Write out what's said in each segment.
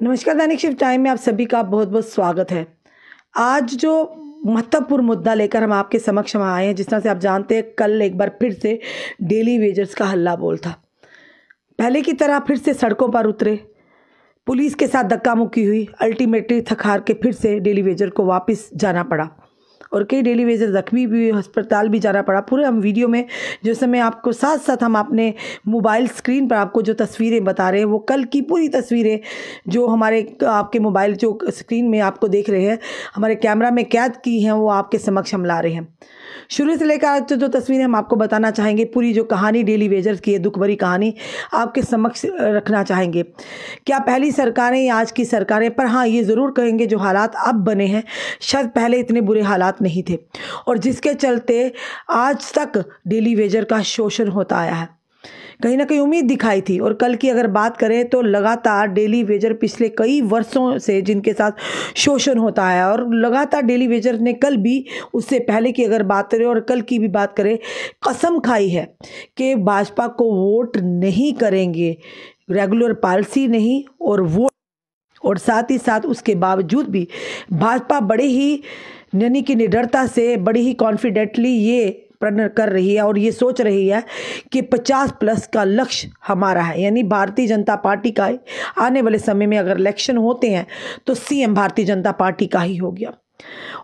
नमस्कार, दैनिक shift time में आप सभी का बहुत बहुत स्वागत है। आज जो महत्वपूर्ण मुद्दा लेकर हम आपके समक्ष हम आए हैं, जिस तरह से आप जानते हैं, कल एक बार फिर से डेली वेजर्स का हल्ला बोल था। पहले की तरह फिर से सड़कों पर उतरे, पुलिस के साथ धक्का मुक्की हुई, अल्टीमेटली थक हार के फिर से डेली वेजर को वापस जाना पड़ा और कई डेली वेजर जख्मी भी हुए, अस्पताल भी जाना पड़ा। पूरे हम वीडियो में जो समय आपको साथ साथ हम अपने मोबाइल स्क्रीन पर आपको जो तस्वीरें बता रहे हैं, वो कल की पूरी तस्वीरें जो हमारे आपके मोबाइल जो स्क्रीन में आपको देख रहे हैं, हमारे कैमरा में कैद की हैं, वो आपके समक्ष हम ला रहे हैं। शुरू से लेकर आज जो तस्वीरें हम आपको बताना चाहेंगे, पूरी जो कहानी डेली वेजर्स की है, दुख भरी कहानी आपके समक्ष रखना चाहेंगे। क्या पहली सरकारें या आज की सरकारें, पर हाँ ये ज़रूर कहेंगे जो हालात अब बने हैं शायद पहले इतने बुरे हालात नहीं थे, और जिसके चलते आज तक डेली वेजर का शोषण होता आया है। कहीं ना कहीं उम्मीद दिखाई थी। और कल की अगर बात करें तो लगातार डेली वेजर पिछले कई वर्षों से जिनके साथ शोषण होता है, और लगातार डेली वेजर ने कल भी, उससे पहले की अगर बात करें और कल की भी बात करें, कसम खाई है कि भाजपा को वोट नहीं करेंगे, रेगुलर पॉलिसी नहीं और वोट, और साथ ही साथ उसके बावजूद भी भाजपा बड़े ही यानी कि निडरता से, बड़ी ही कॉन्फिडेंटली ये प्रण कर रही है और ये सोच रही है कि 50+ का लक्ष्य हमारा है। यानी भारतीय जनता पार्टी का आने वाले समय में अगर इलेक्शन होते हैं तो सीएम भारतीय जनता पार्टी का ही हो गया,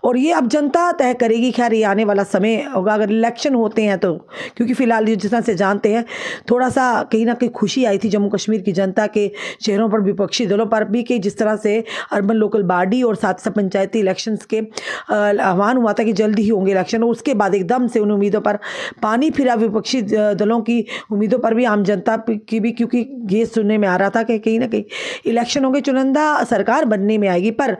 और ये अब जनता तय करेगी। खैर ये आने वाला समय होगा अगर इलेक्शन होते हैं तो, क्योंकि फिलहाल जिस तरह से जानते हैं, थोड़ा सा कहीं ना कहीं खुशी आई थी जम्मू कश्मीर की जनता के चेहरों पर, विपक्षी दलों पर भी, कि जिस तरह से अर्बन लोकल बॉडी और साथ साथ पंचायती इलेक्शंस के आह्वान हुआ था कि जल्दी ही होंगे इलेक्शन, और उसके बाद एकदम से उन उम्मीदों पर पानी फिरा, विपक्षी दलों की उम्मीदों पर भी, आम जनता की भी, क्योंकि ये सुनने में आ रहा था कि कहीं ना कहीं इलेक्शन होंगे, चुनिंदा सरकार बनने में आएगी। पर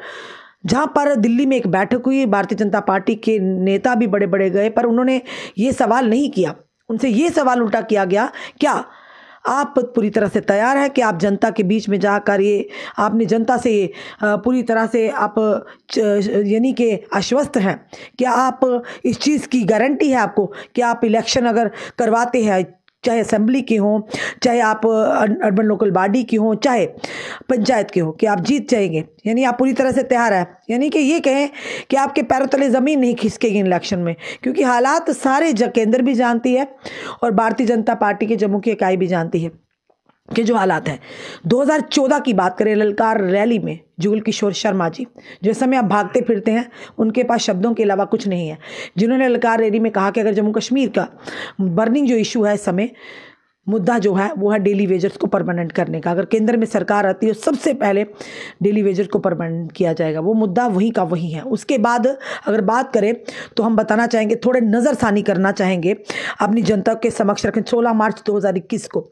जहाँ पर दिल्ली में एक बैठक हुई, भारतीय जनता पार्टी के नेता भी बड़े बड़े गए, पर उन्होंने ये सवाल नहीं किया। उनसे ये सवाल उल्टा किया गया, क्या आप पूरी तरह से तैयार हैं कि आप जनता के बीच में जाकर ये आपने जनता से पूरी तरह से आप यानी कि आश्वस्त हैं, क्या आप इस चीज़ की गारंटी है आपको कि आप इलेक्शन अगर करवाते हैं, चाहे असेंबली के हों, चाहे आप अर्बन लोकल बॉडी की हों, चाहे पंचायत के हो, कि आप जीत जाएंगे? यानी आप पूरी तरह से तैयार है, यानी कि ये कहें कि आपके पैरों तले ज़मीन नहीं खिसकेगी इलेक्शन में, क्योंकि हालात सारे केंद्र भी जानती है और भारतीय जनता पार्टी के जम्मू की इकाई भी जानती है कि जो हालात हैं। 2014 की बात करें, ललकार रैली में जुगल किशोर शर्मा जी, जो समय आप भागते फिरते हैं, उनके पास शब्दों के अलावा कुछ नहीं है, जिन्होंने ललकार रैली में कहा कि अगर जम्मू कश्मीर का बर्निंग जो इशू है इस समय, मुद्दा जो है वो है डेली वेजर्स को परमानेंट करने का। अगर केंद्र में सरकार आती है सबसे पहले डेली वेजर्स को परमानेंट किया जाएगा, वो मुद्दा वहीं का वहीं है। उसके बाद अगर बात करें तो हम बताना चाहेंगे, थोड़े नज़रसानी करना चाहेंगे अपनी जनता के समक्ष रखें। 16 मार्च 2021 को,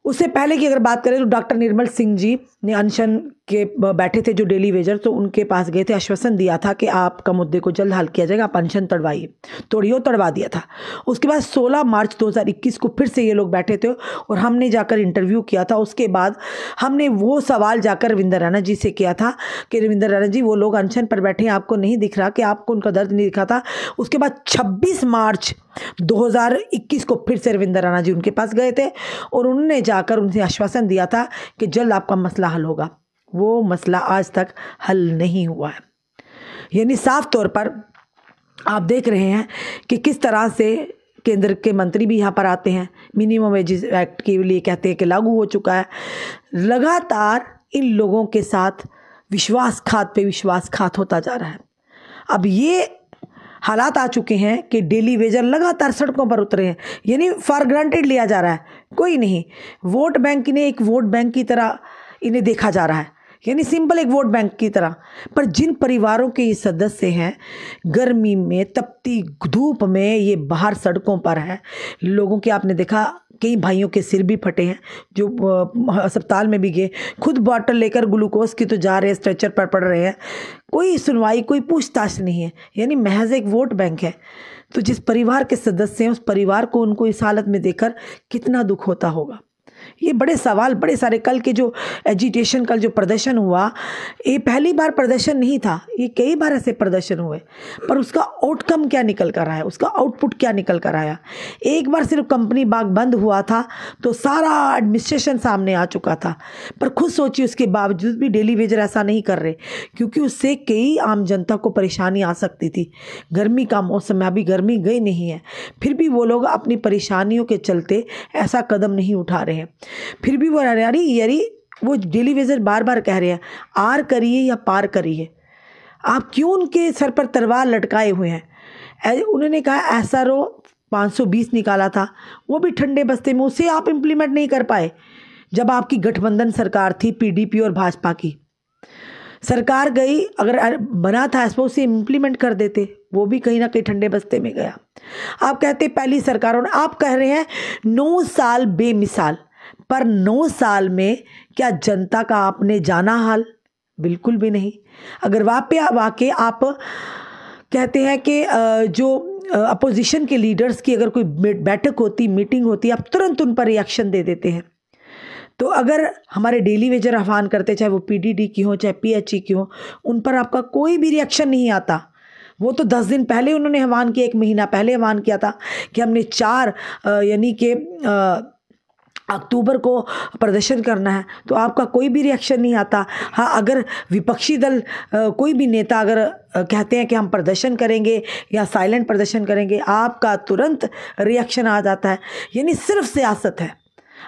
उससे पहले की अगर बात करें तो डॉक्टर निर्मल सिंह जी ने अनशन के बैठे थे जो डेली वेजर, तो उनके पास गए थे, आश्वासन दिया था कि आपका मुद्दे को जल्द हल किया जाएगा, आप अनशन तड़वाइए, तोड़िए, तड़वा दिया था। उसके बाद 16 मार्च 2021 को फिर से ये लोग बैठे थे और हमने जाकर इंटरव्यू किया था। उसके बाद हमने वो सवाल जाकर रविंद्र रैना जी से किया था कि रविंद्र रैना जी, वो लोग अनशन पर बैठे हैं, आपको नहीं दिख रहा कि आपको उनका दर्द नहीं दिखा था? उसके बाद 26 मार्च 2021 को फिर से रविंद्र रैना जी उनके पास गए थे और उन्होंने जाकर उनसे आश्वासन दिया था कि जल्द आपका मसला हल होगा। वो मसला आज तक हल नहीं हुआ है। यानी साफ तौर पर आप देख रहे हैं कि किस तरह से केंद्र के मंत्री भी यहाँ पर आते हैं, मिनिमम वेजेस एक्ट के लिए कहते हैं कि लागू हो चुका है। लगातार इन लोगों के साथ विश्वासघात पे विश्वासघात होता जा रहा है। अब ये हालात आ चुके हैं कि डेली वेजर लगातार सड़कों पर उतरे हैं, यानी फॉर ग्रांटेड लिया जा रहा है, कोई नहीं। वोट बैंक, इन्हें एक वोट बैंक की तरह इन्हें देखा जा रहा है, यानी सिंपल एक वोट बैंक की तरह। पर जिन परिवारों के ये सदस्य हैं, गर्मी में, तपती धूप में ये बाहर सड़कों पर हैं, लोगों के आपने देखा कई भाइयों के सिर भी फटे हैं जो अस्पताल में भी गए, खुद बॉटल लेकर ग्लूकोज की तो जा रहे हैं, स्ट्रेचर पर पड़ रहे हैं, कोई सुनवाई, कोई पूछताछ नहीं है। यानी महज एक वोट बैंक है। तो जिस परिवार के सदस्य हैं उस परिवार को, उनको इस हालत में देखकर कितना दुख होता होगा। ये बड़े सवाल, बड़े सारे। कल के जो एजिटेशन, कल जो प्रदर्शन हुआ, ये पहली बार प्रदर्शन नहीं था, ये कई बार ऐसे प्रदर्शन हुए, पर उसका आउटकम क्या निकल कर आया, उसका आउटपुट क्या निकल कर आया। एक बार सिर्फ कंपनी बाग बंद हुआ था तो सारा एडमिनिस्ट्रेशन सामने आ चुका था, पर खुद सोचिए उसके बावजूद भी डेली वेजर ऐसा नहीं कर रहे, क्योंकि उससे कई आम जनता को परेशानी आ सकती थी। गर्मी का मौसम है, अभी गर्मी गई नहीं है, फिर भी वो लोग अपनी परेशानियों के चलते ऐसा कदम नहीं उठा रहे हैं। फिर भी वो यारी वो डेली वेजर बार बार कह रहे हैं आर करिए या पार करिए। आप क्यों उनके सर पर तलवार लटकाए हुए हैं? उन्होंने कहा SRO 520 निकाला था, वो भी ठंडे बस्ते में, उसे आप इम्प्लीमेंट नहीं कर पाए जब आपकी गठबंधन सरकार थी, PDP और भाजपा की सरकार गई। अगर बना था SRO उसे इम्प्लीमेंट कर देते, वो भी कहीं ना कहीं ठंडे बस्ते में गया। आप कहते पहली सरकार, और आप कह रहे हैं 9 साल बेमिसाल, पर 9 साल में क्या जनता का आपने जाना हाल? बिल्कुल भी नहीं। अगर वाकई आप कहते हैं कि जो अपोजिशन के लीडर्स की अगर कोई बैठक होती, मीटिंग होती, आप तुरंत उन पर रिएक्शन दे देते हैं। तो अगर हमारे डेली वेजर आह्वान करते, चाहे वो PDD की हो चाहे PHE की हो, उन पर आपका कोई भी रिएक्शन नहीं आता। वो तो 10 दिन पहले उन्होंने आह्वान किया, 1 महीना पहले आह्वान किया था कि हमने 4 यानी कि अक्टूबर को प्रदर्शन करना है, तो आपका कोई भी रिएक्शन नहीं आता। हाँ, अगर विपक्षी दल कोई भी नेता अगर कहते हैं कि हम प्रदर्शन करेंगे या साइलेंट प्रदर्शन करेंगे, आपका तुरंत रिएक्शन आ जाता है। यानी सिर्फ सियासत है,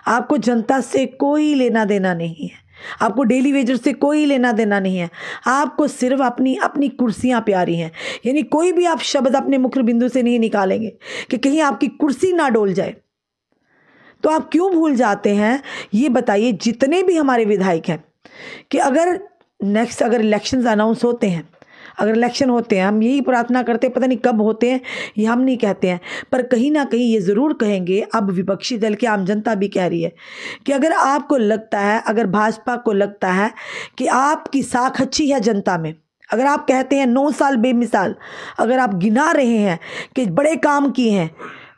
आपको जनता से कोई लेना देना नहीं है, आपको डेली वेजर से कोई लेना देना नहीं है, आपको सिर्फ अपनी अपनी कुर्सियां प्यारी हैं। यानी कोई भी आप शब्द अपने मुख्य बिंदु से नहीं निकालेंगे कि कहीं आपकी कुर्सी ना डोल जाए। तो आप क्यों भूल जाते हैं, ये बताइए। जितने भी हमारे विधायक हैं कि अगर इलेक्शंस अनाउंस होते हैं, अगर इलेक्शन होते हैं, हम यही प्रार्थना करते हैं, पता नहीं कब होते हैं, ये हम नहीं कहते हैं, पर कहीं ना कहीं ये ज़रूर कहेंगे, अब विपक्षी दल की आम जनता भी कह रही है कि अगर आपको लगता है, अगर भाजपा को लगता है कि आपकी साख अच्छी है जनता में, अगर आप कहते हैं 9 साल बेमिसाल, अगर आप गिना रहे हैं कि बड़े काम किए हैं,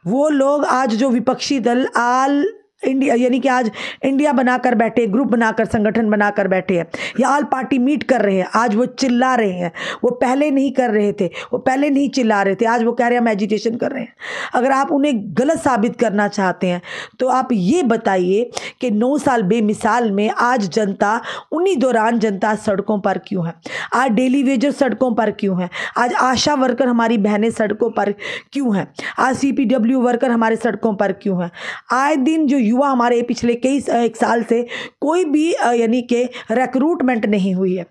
वो लोग आज जो विपक्षी दल आल इंडिया यानी कि आज इंडिया बनाकर बैठे, ग्रुप बनाकर, संगठन बनाकर बैठे हैं या ऑल पार्टी मीट कर रहे हैं, आज वो चिल्ला रहे हैं। वो पहले नहीं कर रहे थे, वो पहले नहीं चिल्ला रहे थे, आज वो कह रहे हैं हम एजिटेशन कर रहे हैं। अगर आप उन्हें गलत साबित करना चाहते हैं तो आप ये बताइए कि 9 साल बेमिसाल में आज जनता, उन्हीं दौरान जनता सड़कों पर क्यों है? आज डेली वेजर सड़कों पर क्यों है? आज आशा वर्कर हमारी बहनें सड़कों पर क्यों हैं? आज CPW वर्कर हमारे सड़कों पर क्यों हैं? आए दिन जो युवा हमारे पिछले एक साल से कोई भी यानी कि रिक्रूटमेंट नहीं हुई है,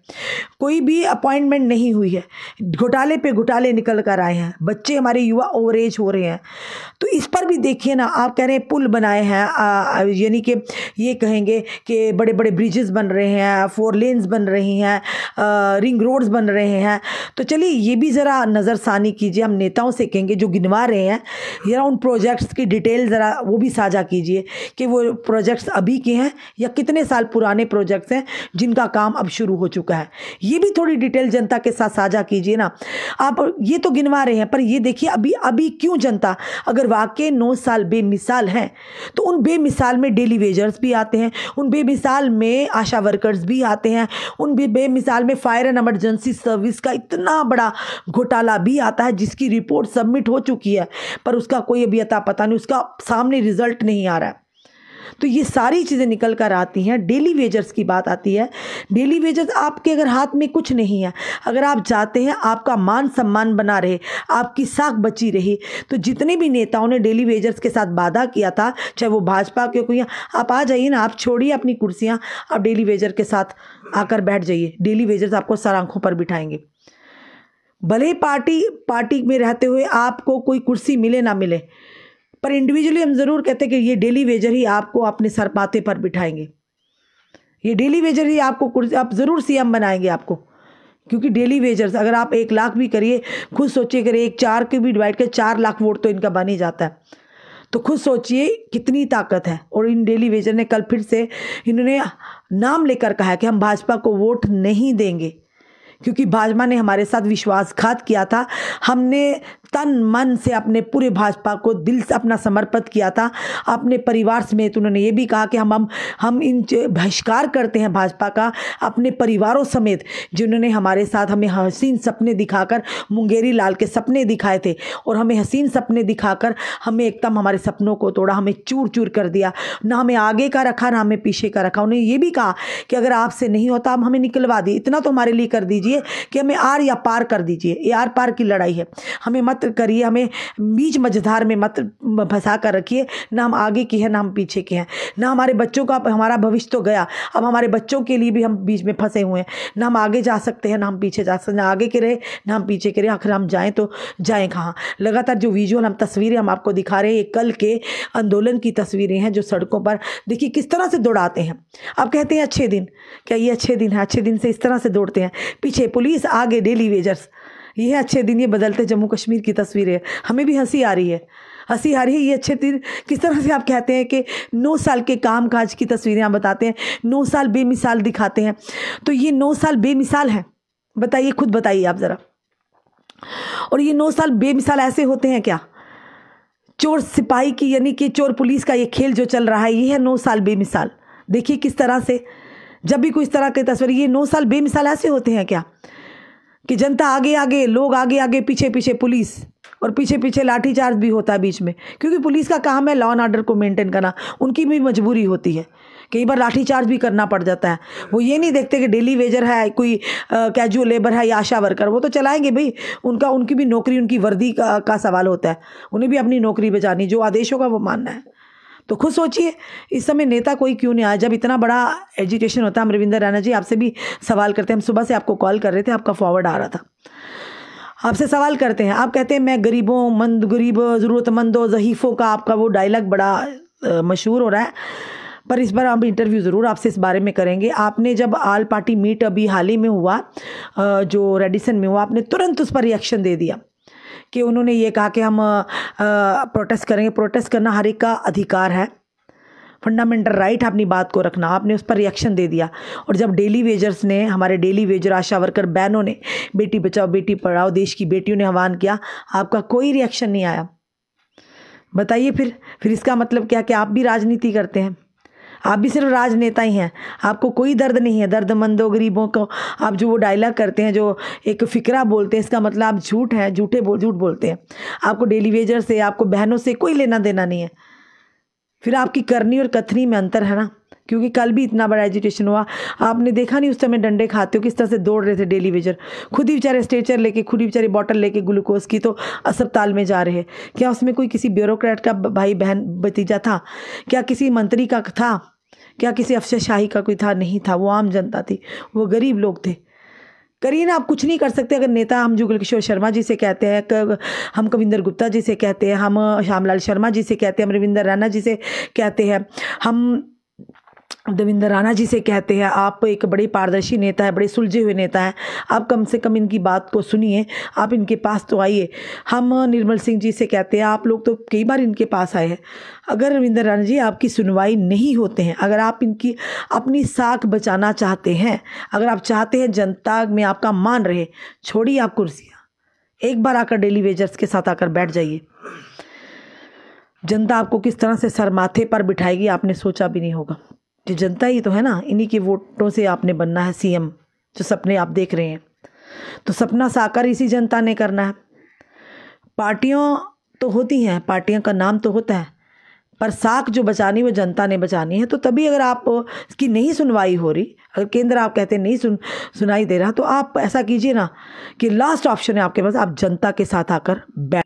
कोई भी अपॉइंटमेंट नहीं हुई है, घोटाले पे घोटाले निकल कर आए हैं, बच्चे हमारे युवा ओवर एज हो रहे हैं। तो इस पर भी देखिए ना, आप कह रहे हैं पुल बनाए हैं, यानी कि ये कहेंगे कि बड़े बड़े ब्रिजेस बन रहे हैं, 4 लेन्स बन रही हैं, रिंग रोड्स बन रहे हैं। तो चलिए ये भी ज़रा नज़रसानी कीजिए, हम नेताओं से कहेंगे जो गिनवा रहे हैं, ज़रा उन प्रोजेक्ट्स की डिटेल ज़रा वो भी साझा कीजिए कि वो प्रोजेक्ट्स अभी के हैं या कितने साल पुराने प्रोजेक्ट्स हैं जिनका काम अब शुरू हो चुका है। ये भी थोड़ी डिटेल जनता के साथ साझा कीजिए ना। आप ये तो गिनवा रहे हैं, पर ये देखिए अभी क्यों जनता, अगर वाकई 9 साल बेमिसाल हैं तो उन बेमिसाल में डेली वेजर्स भी आते हैं, उन बेमिसाल में आशा वर्कर्स भी आते हैं, उन बेमिसाल में फायर एंड इमरजेंसी सर्विस का इतना बड़ा घोटाला भी आता है जिसकी रिपोर्ट सबमिट हो चुकी है, पर उसका कोई अभी अता पता नहीं, उसका सामने रिजल्ट नहीं आ रहा है। तो ये सारी चीज़ें निकल कर आती हैं। डेली वेजर्स की बात आती है, डेली वेजर्स आपके अगर हाथ में कुछ नहीं है, अगर आप चाहते हैं आपका मान सम्मान बना रहे, आपकी साख बची रही, तो जितने भी नेताओं ने डेली वेजर्स के साथ वादा किया था, चाहे वो भाजपा के कोई, आप आ जाइए ना, आप छोड़िए अपनी कुर्सियाँ, आप डेली वेजर के साथ आकर बैठ जाइए। डेली वेजर्स आपको सर आंखों पर बिठाएंगे। भले पार्टी में रहते हुए आपको कोई कुर्सी मिले ना मिले, पर इंडिविजुअली हम ज़रूर कहते हैं कि ये डेली वेजर ही आपको अपने सर पाते पर बिठाएंगे, ये डेली वेजर ही आपको कुर्सी, आप ज़रूर CM बनाएंगे आपको, क्योंकि डेली वेजर्स अगर आप 1 लाख भी करिए, खुद सोचिए, करिए 4 के भी डिवाइड कर 4 लाख वोट तो इनका बन ही जाता है। तो खुद सोचिए कितनी ताकत है। और इन डेली वेजर ने कल फिर से इन्होंने नाम लेकर कहा कि हम भाजपा को वोट नहीं देंगे, क्योंकि भाजपा ने हमारे साथ विश्वासघात किया था। हमने तन मन से अपने पूरे भाजपा को दिल से अपना समर्पित किया था। अपने परिवार समेत उन्होंने ये भी कहा कि हम इन बहिष्कार करते हैं भाजपा का अपने परिवारों समेत, जिन्होंने हमारे साथ हमें हसीन सपने दिखाकर, मुंगेरी लाल के सपने दिखाए थे और हमें हसीन सपने दिखाकर हमें एकदम हमारे सपनों को तोड़ा, हमें चूर चूर कर दिया, ना हमें आगे का रखा ना हमें पीछे का रखा। उन्हें ये भी कहा कि अगर आपसे नहीं होता आप हमें निकलवा दी, इतना तो हमारे लिए कर दीजिए कि हमें आर या पार कर दीजिए। ये आर पार की लड़ाई है, हमें मत करिए, हमें बीच मझधार में मत फंसा कर रखिए। ना हम आगे की है ना हम पीछे के हैं, ना हमारे बच्चों का, हमारा भविष्य तो गया, अब हमारे बच्चों के लिए भी हम बीच में फंसे हुए हैं। ना हम आगे जा सकते हैं ना हम पीछे जा सकते, ना आगे के रहे ना हम पीछे के रहे, आखिर हम जाएं तो जाएं कहाँ। लगातार जो विजुअल हम तस्वीरें हम आपको दिखा रहे हैं, ये कल के आंदोलन की तस्वीरें हैं जो सड़कों पर देखिए किस तरह से दौड़ाते हैं। आप कहते हैं अच्छे दिन, क्या ये अच्छे दिन है? अच्छे दिन से इस तरह से दौड़ते हैं, पीछे पुलिस आगे डेली वेजर्स, ये है अच्छे दिन। ये बदलते जम्मू कश्मीर की तस्वीरें, हमें भी हंसी आ रही है, हंसी आ रही है। ये अच्छे दिन किस तरह से आप कहते हैं कि 9 साल के काम काज की तस्वीरें आप बताते हैं, 9 साल बेमिसाल दिखाते हैं। तो ये 9 साल बेमिसाल हैं, बताइए, खुद बताइए आप ज़रा। और ये 9 साल बेमिसाल ऐसे होते हैं क्या? चोर सिपाही की यानी कि चोर पुलिस का ये खेल जो चल रहा है, ये है 9 साल बेमिसाल। देखिए किस तरह से जब भी कोई इस तरह की तस्वीर, ये 9 साल बेमिसाल ऐसे होते हैं क्या कि जनता आगे आगे, लोग आगे आगे, पीछे पीछे पुलिस, और पीछे पीछे लाठीचार्ज भी होता है बीच में, क्योंकि पुलिस का काम है लॉ एंड ऑर्डर को मेंटेन करना, उनकी भी मजबूरी होती है, कई बार लाठीचार्ज भी करना पड़ जाता है। वो ये नहीं देखते कि डेली वेजर है, कोई कैजुअल लेबर है या आशा वर्कर, वो तो चलाएंगे भाई, उनकी भी नौकरी, उनकी वर्दी का सवाल होता है, उन्हें भी अपनी नौकरी बचानी, जो आदेशों का वो मानना है। तो खुद सोचिए इस समय नेता कोई क्यों नहीं आया, जब इतना बड़ा एजिटेशन होता है। हम रविंदर रैना जी आपसे भी सवाल करते हैं, हम सुबह से आपको कॉल कर रहे थे, आपका फॉरवर्ड आ रहा था, आपसे सवाल करते हैं। आप कहते हैं मैं गरीब ज़रूरतमंदों ज़हीफ़ों का आपका वो डायलॉग बड़ा मशहूर हो रहा है, पर इस बार हम इंटरव्यू ज़रूर आपसे इस बारे में करेंगे। आपने जब ऑल पार्टी मीट अभी हाल ही में हुआ, जो रेडिसन में हुआ, आपने तुरंत उस पर रिएक्शन दे दिया कि उन्होंने ये कहा कि हम प्रोटेस्ट करेंगे। प्रोटेस्ट करना हर एक का अधिकार है, फंडामेंटल राइट है अपनी बात को रखना। आपने उस पर रिएक्शन दे दिया। और जब डेली वेजर्स ने, हमारे डेली वेजर आशा वर्कर बहनों ने बेटी बचाओ बेटी पढ़ाओ, देश की बेटियों ने आह्वान किया, आपका कोई रिएक्शन नहीं आया। बताइए फिर इसका मतलब क्या कि आप भी राजनीति करते हैं? आप भी सिर्फ राजनेता ही हैं, आपको कोई दर्द नहीं है। दर्दमंदों गरीबों को आप जो वो डायलॉग करते हैं, जो एक फ़िक्रा बोलते हैं, इसका मतलब आप झूठ बोलते हैं। आपको डेली वेजर से, आपको बहनों से कोई लेना देना नहीं है। फिर आपकी करनी और कथनी में अंतर है ना, क्योंकि कल भी इतना बड़ा एजिटेशन हुआ, आपने देखा नहीं उस समय डंडे खाते हो किस तरह से दौड़ रहे थे डेली वेजर, खुद ही बेचारे स्ट्रेचर लेके, खुद ही बेचारे बॉटल लेके ग्लूकोज की, तो अस्पताल में जा रहे। क्या उसमें कोई किसी ब्यूरोक्रेट का भाई बहन भतीजा था? क्या किसी मंत्री का था? क्या किसी अफसरशाही का कोई था? नहीं था, वो आम जनता थी, वो गरीब लोग थे। करिए ना, आप कुछ नहीं कर सकते। अगर नेता हम जुगल किशोर शर्मा जी से कहते हैं, हम कविंदर गुप्ता जी से कहते हैं, हम श्यामलाल शर्मा जी से कहते हैं, हम रविंदर रैना जी से कहते हैं, हम देवेंद्र राणा जी से कहते हैं, आप एक बड़े पारदर्शी नेता है, बड़े सुलझे हुए नेता हैं, आप कम से कम इनकी बात को सुनिए, आप इनके पास तो आइए। हम निर्मल सिंह जी से कहते हैं, आप लोग तो कई बार इनके पास आए हैं। अगर रविंदर राणा जी आपकी सुनवाई नहीं होते हैं, अगर आप इनकी अपनी साख बचाना चाहते हैं, अगर आप चाहते हैं जनता में आपका मान रहे, छोड़िए आप कुर्सियाँ, एक बार आकर डेली वेजर्स के साथ आकर बैठ जाइए। जनता आपको किस तरह से सर माथे पर बिठाएगी आपने सोचा भी नहीं होगा। जो जनता ही तो है ना, इन्हीं के वोटों से आपने बनना है सीएम, जो सपने आप देख रहे हैं, तो सपना साकार इसी जनता ने करना है। पार्टियां तो होती हैं, पार्टियां का नाम तो होता है, पर साख जो बचानी वो जनता ने बचानी है। तो तभी अगर आप इसकी नहीं सुनवाई हो रही, अगर केंद्र आप कहते हैं नहीं सुनाई दे रहा, तो आप ऐसा कीजिए ना कि लास्ट ऑप्शन है आपके पास, आप जनता के साथ आकर बैठ